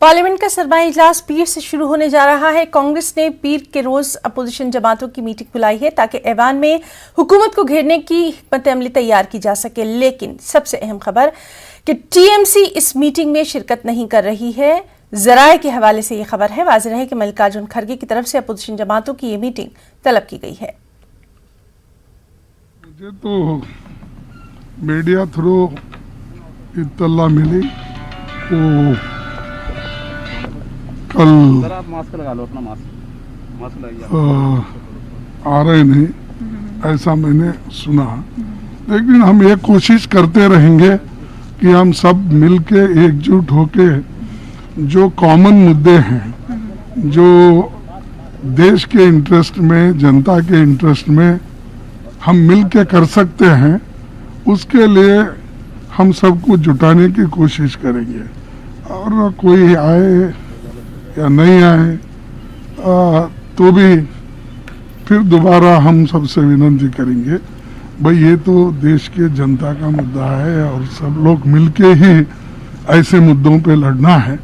Parliament का सरमाई इजलास पीर से शुरू होने जा रहा है। कांग्रेस ने पीर के रोज अपोजिशन जमातों की मीटिंग बुलाई है ताकि ऐवान में हुकूमत को घेरने की हिकमत अमली तैयार की जा सके। लेकिन सबसे अहम खबर कि टीएमसी इस मीटिंग में शिरकत नहीं कर रही है। जराए के हवाले से यह खबर है। वाज़ेह है कि मल्लिकार्जुन खड़गे की तरफ से अपोजिशन जमातों की यह मीटिंग तलब की गई है। मुझे तो मीडिया थ्रू इत्तला मिली वो कल आप मास्क लगा लो, अपना मास्क लगाइए। आ रहे नहीं, ऐसा मैंने सुना। लेकिन हम ये कोशिश करते रहेंगे कि हम सब मिलके एकजुट होके जो कॉमन मुद्दे हैं, जो देश के इंटरेस्ट में, जनता के इंटरेस्ट में हम मिलके कर सकते हैं, उसके लिए हम सबको जुटाने की कोशिश करेंगे। और कोई आए या नहीं आए तो भी फिर दोबारा हम सबसे विनती करेंगे, भाई ये तो देश के जनता का मुद्दा है और सब लोग मिलके ही ऐसे मुद्दों पे लड़ना है।